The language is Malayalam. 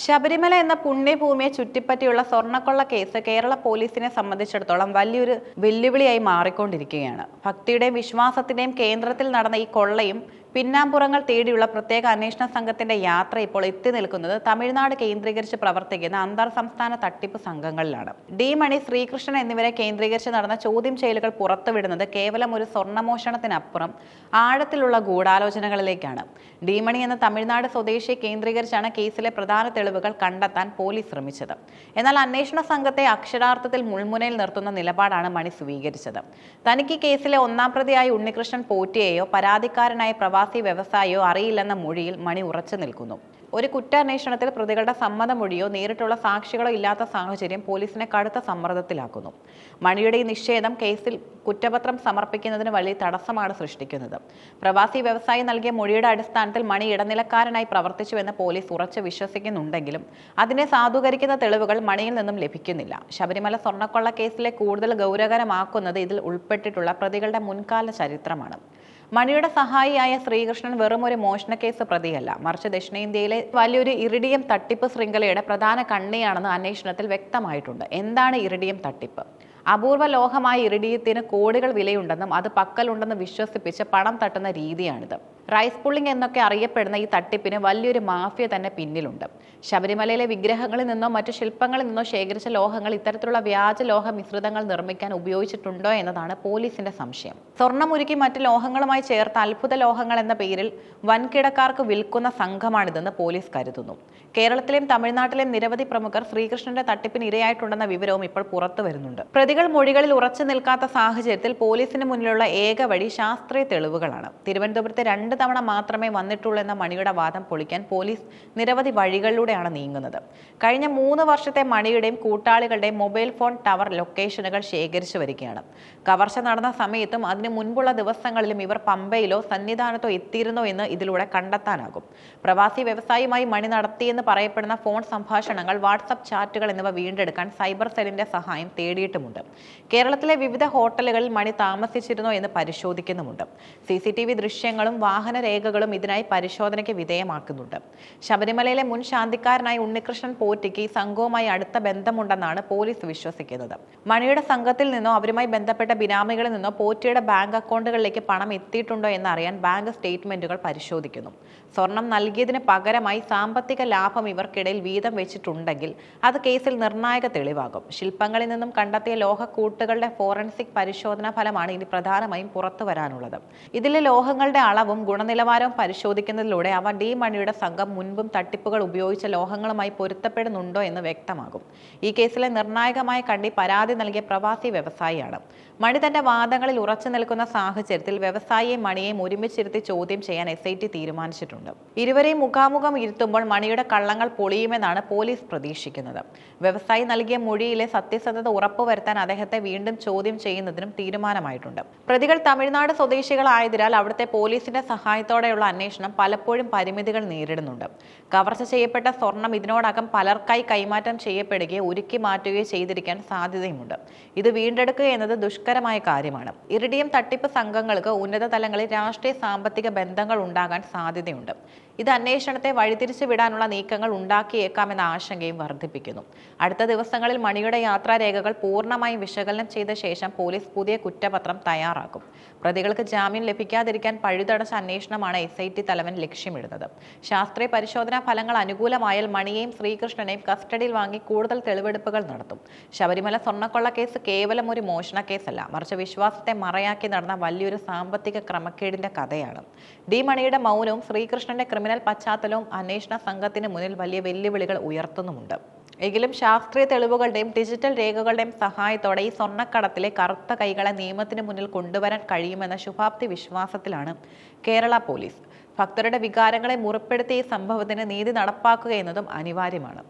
ശബരിമല എന്ന പുണ്യഭൂമിയെ ചുറ്റിപ്പറ്റിയുള്ള സ്വർണ്ണക്കൊള്ള കേസ് കേരള പോലീസിനെ സംബന്ധിച്ചിടത്തോളം വലിയൊരു വെല്ലുവിളിയായി മാറിക്കൊണ്ടിരിക്കുകയാണ്. ഭക്തിയുടെയും വിശ്വാസത്തിന്റെയും കേന്ദ്രത്തിൽ നടന്ന ഈ കൊള്ളയും പിന്നാമ്പുറങ്ങൾ തേടിയുള്ള പ്രത്യേക അന്വേഷണ സംഘത്തിന്റെ യാത്ര ഇപ്പോൾ എത്തി നിൽക്കുന്നത് തമിഴ്നാട് കേന്ദ്രീകരിച്ച് പ്രവർത്തിക്കുന്ന അന്തർ സംസ്ഥാന തട്ടിപ്പ് സംഘങ്ങളിലാണ്. ഡി മണി, ശ്രീകൃഷ്ണൻ എന്നിവരെ കേന്ദ്രീകരിച്ച് നടന്ന ചോദ്യം ചെയ്യലുകൾ പുറത്തുവിടുന്നത് കേവലം ഒരു സ്വർണ്ണമോഷണത്തിനപ്പുറം ആഴത്തിലുള്ള ഗൂഢാലോചനകളിലേക്കാണ്. ഡി മണി എന്ന തമിഴ്നാട് സ്വദേശിയെ കേന്ദ്രീകരിച്ചാണ് കേസിലെ പ്രധാന തെളിവുകൾ കണ്ടെത്താൻ പോലീസ് ശ്രമിച്ചത്. എന്നാൽ അന്വേഷണ സംഘത്തെ അക്ഷരാർത്ഥത്തിൽ മുൾമുനയിൽ നിർത്തുന്ന നിലപാടാണ് മണി സ്വീകരിച്ചത്. തനിക്ക് കേസിലെ ഒന്നാം പ്രതിയായ ഉണ്ണികൃഷ്ണൻ പോറ്റിയെയോ പരാതിക്കാരനായ പ്രവാസി വ്യവസായിയോ അറിയില്ലെന്ന മൊഴിയിൽ മണി ഉറച്ചു നിൽക്കുന്നു. ഒരു കുറ്റാന്വേഷണത്തിൽ പ്രതികളുടെ സമ്മതമൊഴിയോ നേരിട്ടുള്ള സാക്ഷികളോ ഇല്ലാത്ത സാഹചര്യം പോലീസിനെ കടുത്ത സമ്മർദ്ദത്തിലാക്കുന്നു. മണിയുടെ ഈ നിഷേധം കേസിൽ കുറ്റപത്രം സമർപ്പിക്കുന്നതിന് വലിയ തടസ്സമാണ് സൃഷ്ടിക്കുന്നത്. പ്രവാസി വ്യവസായി നൽകിയ മൊഴിയുടെ അടിസ്ഥാനത്തിൽ മണി ഇടനിലക്കാരനായി പ്രവർത്തിച്ചുവെന്ന് പോലീസ് ഉറച്ചു വിശ്വസിക്കുന്നുണ്ടെങ്കിലും അതിനെ സാധൂകരിക്കുന്ന തെളിവുകൾ മണിയിൽ നിന്നും ലഭിക്കുന്നില്ല. ശബരിമല സ്വർണ്ണക്കൊള്ള കേസിലെ കൂടുതൽ ഗൗരവകരമാക്കുന്നത് ഇതിൽ ഉൾപ്പെട്ടിട്ടുള്ള പ്രതികളുടെ മുൻകാല ചരിത്രമാണ്. മണിയുടെ സഹായിയായ ശ്രീകൃഷ്ണൻ വെറും ഒരു മോഷണക്കേസ് പ്രതിയല്ല, മറിച്ച് ദക്ഷിണേന്ത്യയിലെ വലിയൊരു ഇറിഡിയം തട്ടിപ്പ് ശൃംഖലയുടെ പ്രധാന കണ്ണിയാണെന്ന് അന്വേഷണത്തിൽ വ്യക്തമായിട്ടുണ്ട്. എന്താണ് ഇറിഡിയം തട്ടിപ്പ്? അപൂർവ ലോഹമായ ഇറിഡിയത്തിന് കോടികൾ വിലയുണ്ടെന്നും അത് പക്കലുണ്ടെന്ന് വിശ്വസിപ്പിച്ച് പണം തട്ടുന്ന രീതിയാണിത്. റൈസ് പുള്ളിംഗ് എന്നൊക്കെ അറിയപ്പെടുന്ന ഈ തട്ടിപ്പിന് വലിയൊരു മാഫിയ തന്നെ പിന്നിലുണ്ട്. ശബരിമലയിലെ വിഗ്രഹങ്ങളിൽ നിന്നോ മറ്റു ശില്പങ്ങളിൽ നിന്നോ ശേഖരിച്ച ലോഹങ്ങൾ ഇത്തരത്തിലുള്ള വ്യാജ ലോഹ മിശ്രിതങ്ങൾ നിർമ്മിക്കാൻ ഉപയോഗിച്ചിട്ടുണ്ടോ എന്നതാണ് പോലീസിന്റെ സംശയം. സ്വർണ്ണമുരുക്കി മറ്റു ലോഹങ്ങളുമായി ചേർത്ത അത്ഭുത ലോഹങ്ങൾ എന്ന പേരിൽ വൻകിടക്കാർക്ക് വിൽക്കുന്ന സംഘമാണിതെന്ന് പോലീസ് കരുതുന്നു. കേരളത്തിലെയും തമിഴ്നാട്ടിലെയും നിരവധി പ്രമുഖർ ശ്രീകൃഷ്ണന്റെ തട്ടിപ്പിന് ഇരയായിട്ടുണ്ടെന്ന വിവരവും ഇപ്പോൾ പുറത്തു വരുന്നുണ്ട്. പ്രതികൾ മൊഴികളിൽ ഉറച്ചു നിൽക്കാത്ത സാഹചര്യത്തിൽ പോലീസിന് മുന്നിലുള്ള ഏക വഴി ശാസ്ത്രീയ തെളിവുകളാണ്. തിരുവനന്തപുരത്ത് 2 തവണ മാത്രമേ വന്നിട്ടുള്ളൂ എന്ന മണിയുടെ വാദം പൊളിക്കാൻ പോലീസ് നിരവധി വഴികളിലൂടെയാണ് നീങ്ങുന്നത്. കഴിഞ്ഞ 3 വർഷത്തെ മണിയുടെയും കൂട്ടാളികളുടെയും മൊബൈൽ ഫോൺ ടവർ ലൊക്കേഷനുകൾ ശേഖരിച്ചു വരികയാണ്. കവർച്ച നടന്ന സമയത്തും അതിനു മുൻപുള്ള ദിവസങ്ങളിലും ഇവർ പമ്പയിലോ സന്നിധാനത്തോ എത്തിയിരുന്നോ എന്ന് ഇതിലൂടെ കണ്ടെത്താനാകും. പ്രവാസി വ്യവസായിയുമായി മണി നടത്തിയെന്ന് പറയപ്പെടുന്ന ഫോൺ സംഭാഷണങ്ങൾ, വാട്സപ്പ് ചാറ്റുകൾ എന്നിവ വീണ്ടെടുക്കാൻ സൈബർ സെല്ലിന്റെ സഹായം തേടിയിട്ടുമുണ്ട്. കേരളത്തിലെ വിവിധ ഹോട്ടലുകളിൽ മണി താമസിച്ചിരുന്നോ എന്ന് പരിശോധിക്കുന്നുമുണ്ട്. CCTV ദൃശ്യങ്ങളും വാഹന രേഖകളും ഇതിനായി പരിശോധനയ്ക്ക് വിധേയമാക്കുന്നുണ്ട്. ശബരിമലയിലെ മുൻ ശാന്തിക്കാരനായ ഉണ്ണികൃഷ്ണൻ പോറ്റിക്ക് ഈ സംഘവുമായി അടുത്ത ബന്ധമുണ്ടെന്നാണ് പോലീസ് വിശ്വസിക്കുന്നത്. മണിയുടെ സംഘത്തിൽ നിന്നോ അവരുമായി ബന്ധപ്പെട്ട ബിനാമികളിൽ നിന്നോ പോറ്റിയുടെ ബാങ്ക് അക്കൗണ്ടുകളിലേക്ക് പണം എത്തിയിട്ടുണ്ടോ എന്നറിയാൻ ബാങ്ക് സ്റ്റേറ്റ്മെന്റുകൾ പരിശോധിക്കുന്നു. സ്വർണം നൽകിയതിന് പകരമായി സാമ്പത്തിക ലാഭം ഇവർക്കിടയിൽ വീതം വെച്ചിട്ടുണ്ടെങ്കിൽ അത് കേസിൽ നിർണായക തെളിവാകും. ശില്പങ്ങളിൽ നിന്നും കണ്ടെത്തിയ ലോഹക്കൂട്ടുകളുടെ ഫോറൻസിക് പരിശോധനാ ഫലമാണ് ഇനി പ്രധാനമായും പുറത്തു വരാനുള്ളത്. ഇതിലെ ലോഹങ്ങളുടെ അളവും ഗുണനിലവാരവും പരിശോധിക്കുന്നതിലൂടെ അവ ഡി മണിയുടെ സംഘം മുൻപും തട്ടിപ്പുകൾ ഉപയോഗിച്ച ലോഹങ്ങളുമായി പൊരുത്തപ്പെടുന്നുണ്ടോ എന്ന് വ്യക്തമാകും. ഈ കേസിലെ നിർണായകമായ കണ്ണി പരാതി നൽകിയ പ്രവാസി വ്യവസായിയാണ്. മണി തന്റെ വാദങ്ങളിൽ ഉറച്ചു നിൽക്കുന്ന സാഹചര്യത്തിൽ വ്യവസായിയെയും മണിയെയും ഒരുമിച്ചിരുത്തി ചോദ്യം ചെയ്യാൻ SIT തീരുമാനിച്ചിട്ടുണ്ട്. ഇരുവരെയും മുഖാമുഖം ഇരുത്തുമ്പോൾ മണിയുടെ കള്ളങ്ങൾ പൊളിയുമെന്നാണ് പോലീസ് പ്രതീക്ഷിക്കുന്നത്. വ്യവസായി നൽകിയ മൊഴിയിലെ സത്യസന്ധത ഉറപ്പുവരുത്താൻ അദ്ദേഹത്തെ വീണ്ടും ചോദ്യം ചെയ്യുന്നതിനും തീരുമാനമായിട്ടുണ്ട്. പ്രതികൾ തമിഴ്നാട് സ്വദേശികളായതിനാൽ അവിടുത്തെ പോലീസിന്റെ സഹായത്തോടെയുള്ള അന്വേഷണം പലപ്പോഴും പരിമിതികൾ നേരിടുന്നുണ്ട്. കവർച്ച ചെയ്യപ്പെട്ട സ്വർണം ഇതിനോടകം പലർക്കായി കൈമാറ്റം ചെയ്യപ്പെടുകയോ ഉരുക്കി മാറ്റുകയോ ചെയ്തിരിക്കാൻ സാധ്യതയുമുണ്ട്. ഇത് വീണ്ടെടുക്കുക എന്നത് ദുഷ്കരമായ കാര്യമാണ്. ഇറിഡിയം തട്ടിപ്പ് സംഘങ്ങൾക്ക് ഉന്നത തലങ്ങളിൽ രാഷ്ട്രീയ സാമ്പത്തിക ബന്ധങ്ങൾ ഉണ്ടാകാൻ സാധ്യതയുണ്ട്. ഇത് അന്വേഷണത്തെ വഴിതിരിച്ചു വിടാനുള്ള നീക്കങ്ങൾ ഉണ്ടാക്കിയേക്കാമെന്ന ആശങ്കയും വർദ്ധിപ്പിക്കുന്നു. അടുത്ത ദിവസങ്ങളിൽ മണിയുടെ യാത്രാരേഖകൾ പൂർണ്ണമായും വിശകലനം ചെയ്ത ശേഷം പോലീസ് പുതിയ കുറ്റപത്രം തയ്യാറാക്കും. പ്രതികൾക്ക് ജാമ്യം ലഭിക്കാതിരിക്കാൻ പഴുതടച്ച അന്വേഷണമാണ് SIT തലവൻ ലക്ഷ്യമിടുന്നത്. ശാസ്ത്രീയ പരിശോധനാ ഫലങ്ങൾ അനുകൂലമായാൽ മണിയെയും ശ്രീകൃഷ്ണനെയും കസ്റ്റഡിയിൽ വാങ്ങി കൂടുതൽ തെളിവെടുപ്പുകൾ നടത്തും. ശബരിമല സ്വർണ്ണക്കൊള്ള കേസ് കേവലം ഒരു മോഷണ കേസല്ല, മറിച്ച് വിശ്വാസത്തെ മറയാക്കി നടന്ന വലിയൊരു സാമ്പത്തിക ക്രമക്കേടിന്റെ കഥയാണ്. ഡി മണിയുടെ മൗനവും ശ്രീകൃഷ്ണന്റെ ക്രിമിനൽ പശ്ചാത്തലവും അന്വേഷണ സംഘത്തിന് മുന്നിൽ വലിയ വെല്ലുവിളികൾ ഉയർത്തുന്നുമുണ്ട്. എങ്കിലും ശാസ്ത്രീയ തെളിവുകളുടെയും ഡിജിറ്റൽ രേഖകളുടെയും സഹായത്തോടെ ഈ സ്വർണ്ണക്കടത്തിലെ കറുത്ത കൈകളെ നിയമത്തിന് മുന്നിൽ കൊണ്ടുവരാൻ കഴിയുമെന്ന ശുഭാപ്തി വിശ്വാസത്തിലാണ് കേരള പോലീസ്. ഭക്തരുടെ വികാരങ്ങളെ മുറിപ്പെടുത്തിയ ഈ സംഭവത്തിന് നീതി നടപ്പാക്കുക എന്നതും അനിവാര്യമാണ്.